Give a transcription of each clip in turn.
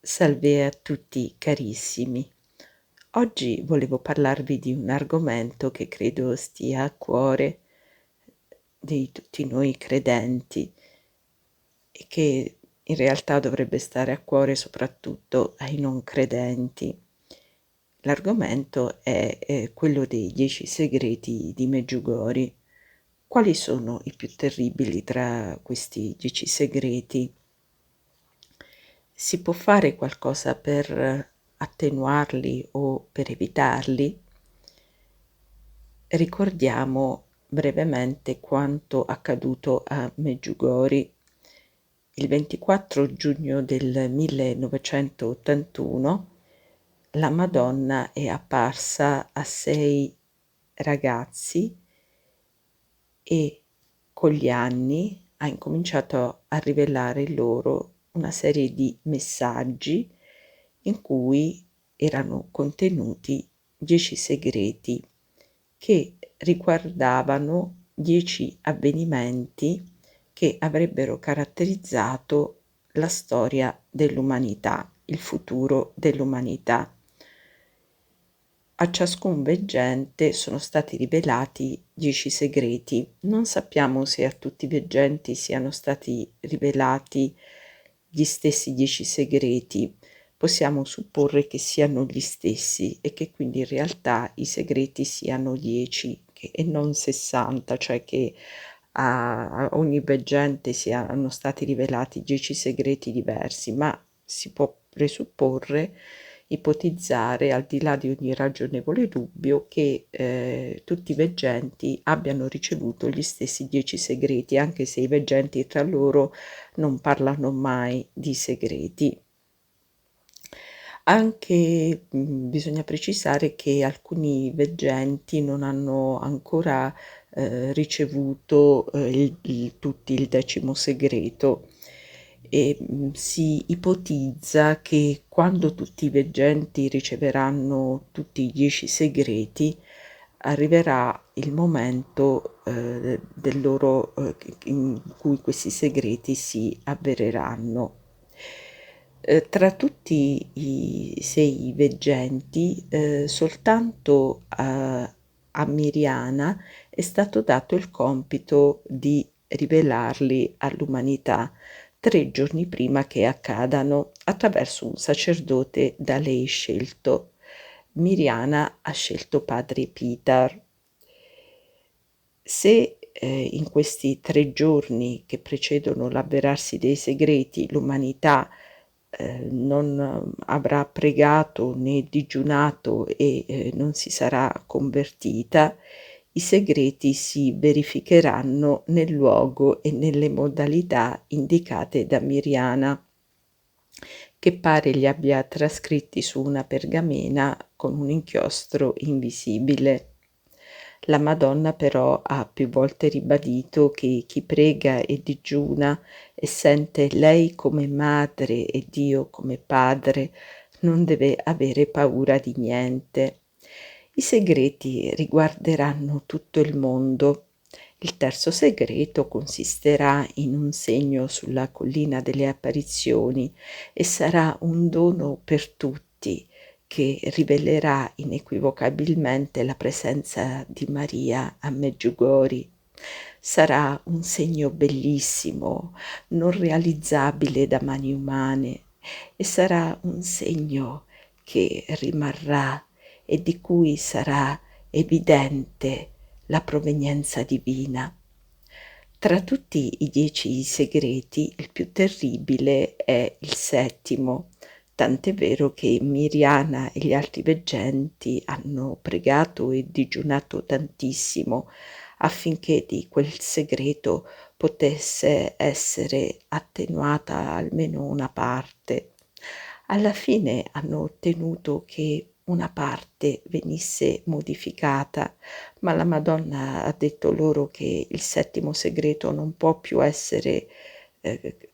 Salve a tutti carissimi. Oggi volevo parlarvi di un argomento che credo stia a cuore di tutti noi credenti e che in realtà dovrebbe stare a cuore soprattutto ai non credenti. L'argomento è quello dei 10 segreti di Meggiugori. Quali sono i più terribili tra questi 10 segreti? Si può fare qualcosa per attenuarli o per evitarli? Ricordiamo brevemente quanto accaduto a Meggiugori. Il 24 giugno del 1981 la Madonna è apparsa a 6 ragazzi e con gli anni ha incominciato a rivelare loro una serie di messaggi in cui erano contenuti 10 segreti che riguardavano 10 avvenimenti che avrebbero caratterizzato la storia dell'umanità, il futuro dell'umanità. A ciascun veggente sono stati rivelati 10 segreti. Non sappiamo se a tutti i veggenti siano stati rivelati gli stessi 10 segreti. Possiamo supporre che siano gli stessi e che quindi in realtà i segreti siano 10 e non 60, cioè che a ogni veggente siano stati rivelati 10 segreti diversi, ma si può presupporre, ipotizzare, al di là di ogni ragionevole dubbio, che tutti i veggenti abbiano ricevuto gli stessi 10 segreti, anche se i veggenti tra loro non parlano mai di segreti. Anche bisogna precisare che alcuni veggenti non hanno ancora ricevuto tutti il 10° segreto e si ipotizza che quando tutti i veggenti riceveranno tutti i 10 segreti arriverà il momento del loro in cui questi segreti si avvereranno. Tra tutti i 6 veggenti, soltanto a Miriana è stato dato il compito di rivelarli all'umanità 3 giorni prima che accadano, attraverso un sacerdote da lei scelto. Miriana ha scelto padre Peter. Se in questi 3 giorni che precedono l'avverarsi dei segreti l'umanità non avrà pregato né digiunato e non si sarà convertita, i segreti si verificheranno nel luogo e nelle modalità indicate da Miriana, che pare li abbia trascritti su una pergamena con un inchiostro invisibile. La Madonna però ha più volte ribadito che chi prega e digiuna e sente lei come madre e Dio come padre non deve avere paura di niente. I segreti riguarderanno tutto il mondo. Il 3° segreto consisterà in un segno sulla collina delle apparizioni e sarà un dono per tutti, che rivelerà inequivocabilmente la presenza di Maria a Meggiugori. Sarà un segno bellissimo, non realizzabile da mani umane, e sarà un segno che rimarrà e di cui sarà evidente la provenienza divina. Tra tutti i 10 segreti, il più terribile è il 7°, tant'è vero che Miriana e gli altri veggenti hanno pregato e digiunato tantissimo affinché di quel segreto potesse essere attenuata almeno una parte. Alla fine hanno ottenuto che una parte venisse modificata, ma la Madonna ha detto loro che il 7° segreto non può più essere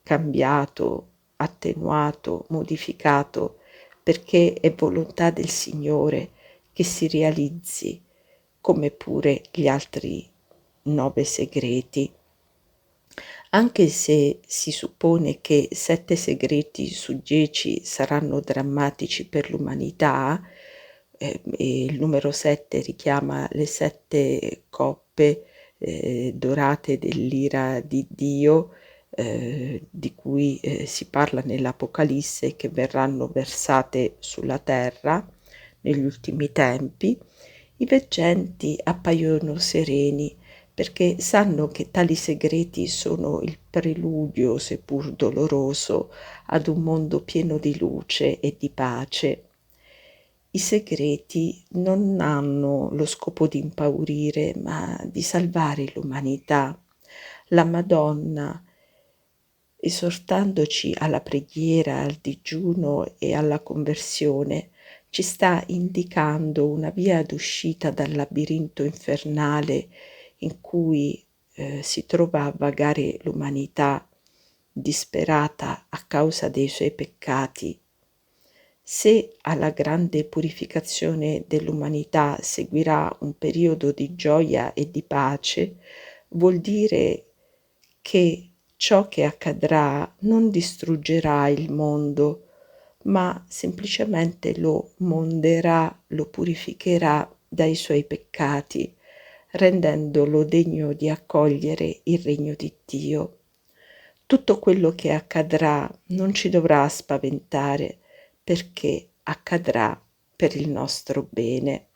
cambiato, attenuato, modificato, perché è volontà del Signore che si realizzi, come pure gli altri 9 segreti. Anche se si suppone che 7 segreti su 10 saranno drammatici per l'umanità, e il numero 7 richiama le 7 coppe, dorate dell'ira di Dio, di cui, si parla nell'Apocalisse, che verranno versate sulla terra negli ultimi tempi, i veggenti appaiono sereni perché sanno che tali segreti sono il preludio, seppur doloroso, ad un mondo pieno di luce e di pace. I segreti non hanno lo scopo di impaurire, ma di salvare l'umanità. La Madonna, esortandoci alla preghiera, al digiuno e alla conversione, ci sta indicando una via d'uscita dal labirinto infernale in cui si trova a vagare l'umanità disperata a causa dei suoi peccati. Se alla grande purificazione dell'umanità seguirà un periodo di gioia e di pace, vuol dire che ciò che accadrà non distruggerà il mondo, ma semplicemente lo monderà, lo purificherà dai suoi peccati, rendendolo degno di accogliere il regno di Dio. Tutto quello che accadrà non ci dovrà spaventare, perché accadrà per il nostro bene.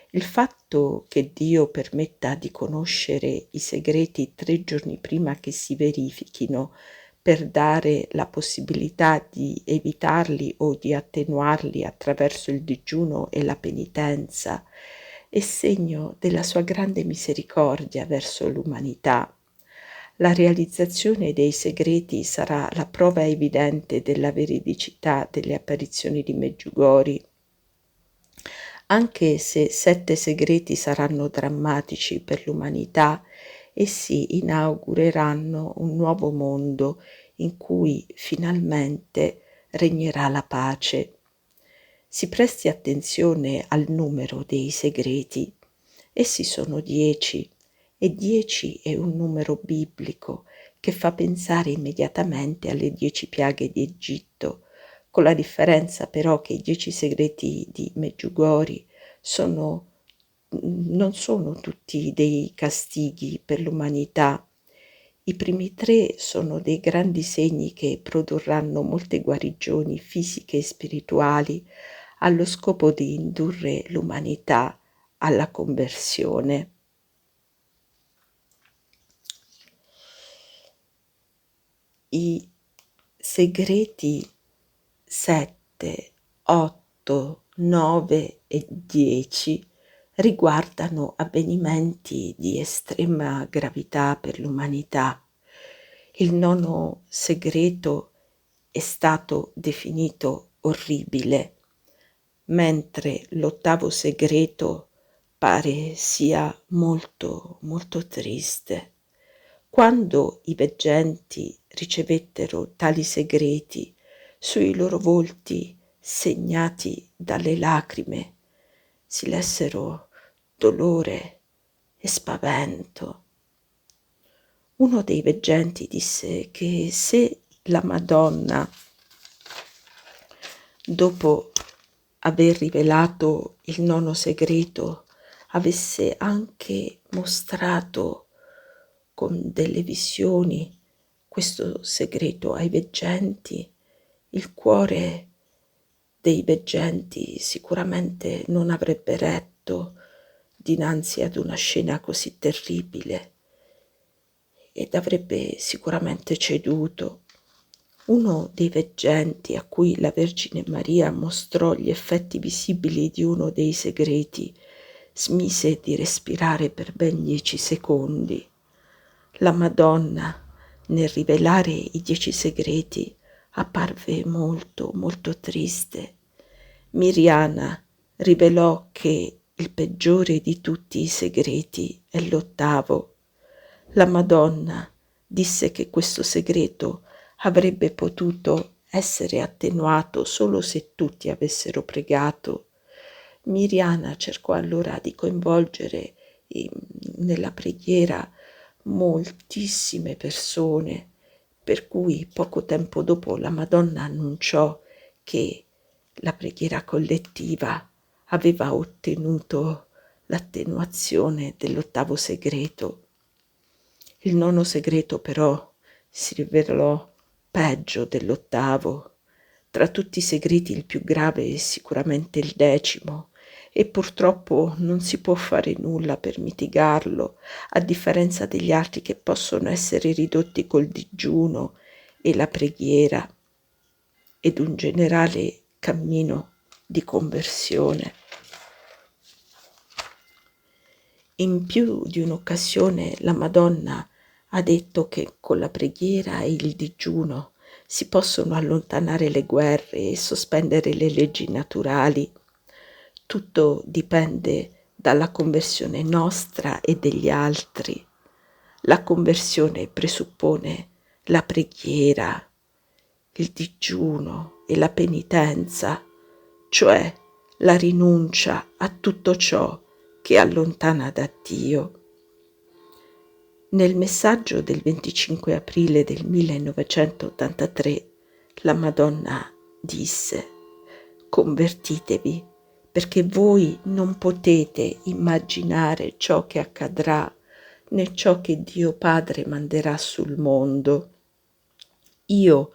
Il fatto che Dio permetta di conoscere i segreti 3 giorni prima che si verifichino, per dare la possibilità di evitarli o di attenuarli attraverso il digiuno e la penitenza, è segno della sua grande misericordia verso l'umanità. La realizzazione dei segreti sarà la prova evidente della veridicità delle apparizioni di Meggiugori. Anche se 7 segreti saranno drammatici per l'umanità, essi inaugureranno un nuovo mondo in cui finalmente regnerà la pace. Si presti attenzione al numero dei segreti. Essi sono 10 e 10 è un numero biblico che fa pensare immediatamente alle 10 piaghe di Egitto, con la differenza però che i 10 segreti di Meggiugori non sono tutti dei castighi per l'umanità. I primi 3 sono dei grandi segni che produrranno molte guarigioni fisiche e spirituali allo scopo di indurre l'umanità alla conversione. I segreti 7, 8, 9 e 10 riguardano avvenimenti di estrema gravità per l'umanità. Il nono segreto è stato definito orribile, mentre l'ottavo segreto pare sia molto, molto triste. Quando i veggenti ricevettero tali segreti, sui loro volti segnati dalle lacrime si lessero dolore e spavento. Uno dei veggenti disse che se la Madonna, dopo aver rivelato il nono segreto, avesse anche mostrato con delle visioni questo segreto ai veggenti, il cuore dei veggenti sicuramente non avrebbe retto dinanzi ad una scena così terribile ed avrebbe sicuramente ceduto. Uno dei veggenti a cui la Vergine Maria mostrò gli effetti visibili di uno dei segreti smise di respirare per ben 10 secondi. La Madonna, nel rivelare i 10 segreti, apparve molto, molto triste. Miriana rivelò che il peggiore di tutti i segreti è l'8. La Madonna disse che questo segreto avrebbe potuto essere attenuato solo se tutti avessero pregato. Miriana cercò allora di coinvolgere nella preghiera moltissime persone, per cui poco tempo dopo la Madonna annunciò che la preghiera collettiva aveva ottenuto l'attenuazione dell'8° segreto. Il 9° segreto però si rivelò peggio dell'8°. Tra tutti i segreti il più grave è sicuramente il 10° e purtroppo non si può fare nulla per mitigarlo, a differenza degli altri che possono essere ridotti col digiuno e la preghiera ed un generale cammino di conversione. In più di un'occasione la Madonna ha detto che con la preghiera e il digiuno si possono allontanare le guerre e sospendere le leggi naturali. Tutto dipende dalla conversione nostra e degli altri. La conversione presuppone la preghiera, il digiuno e la penitenza, cioè la rinuncia a tutto ciò che allontana da Dio. Nel messaggio del 25 aprile del 1983 la Madonna disse: «Convertitevi, perché voi non potete immaginare ciò che accadrà, né ciò che Dio Padre manderà sul mondo. Io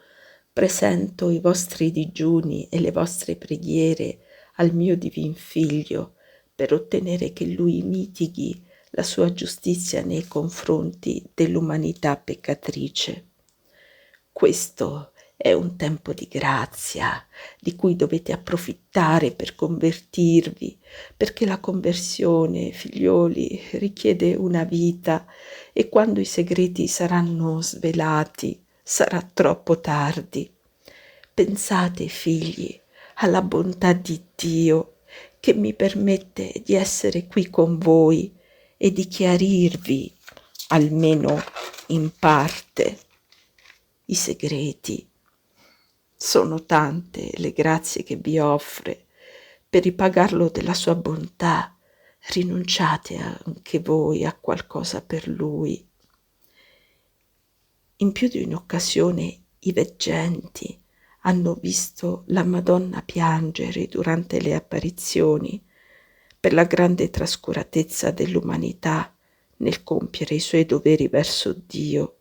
presento i vostri digiuni e le vostre preghiere al mio divin Figlio, per ottenere che Lui mitighi la sua giustizia nei confronti dell'umanità peccatrice. Questo è un tempo di grazia, di cui dovete approfittare per convertirvi, perché la conversione, figlioli, richiede una vita e quando i segreti saranno svelati sarà troppo tardi. Pensate, figli, alla bontà di Dio che mi permette di essere qui con voi e di chiarirvi, almeno in parte, i segreti. Sono tante le grazie che vi offre. Per ripagarlo della sua bontà, rinunciate anche voi a qualcosa per Lui. In più di un'occasione i veggenti hanno visto la Madonna piangere durante le apparizioni per la grande trascuratezza dell'umanità nel compiere i suoi doveri verso Dio,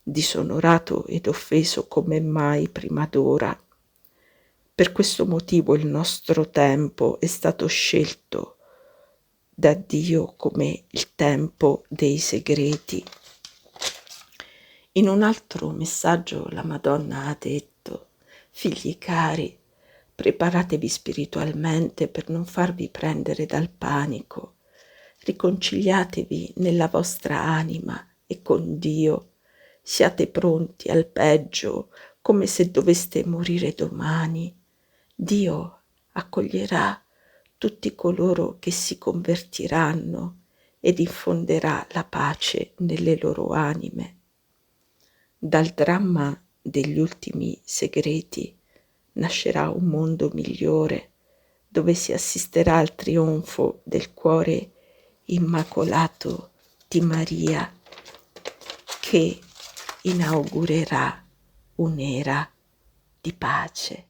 disonorato ed offeso come mai prima d'ora. Per questo motivo il nostro tempo è stato scelto da Dio come il tempo dei segreti. In un altro messaggio la Madonna ha detto: «Figli cari, preparatevi spiritualmente per non farvi prendere dal panico. Riconciliatevi nella vostra anima e con Dio. Siate pronti al peggio, come se doveste morire domani. Dio accoglierà tutti coloro che si convertiranno ed infonderà la pace nelle loro anime». Dal dramma degli ultimi segreti nascerà un mondo migliore, dove si assisterà al trionfo del cuore immacolato di Maria, che inaugurerà un'era di pace.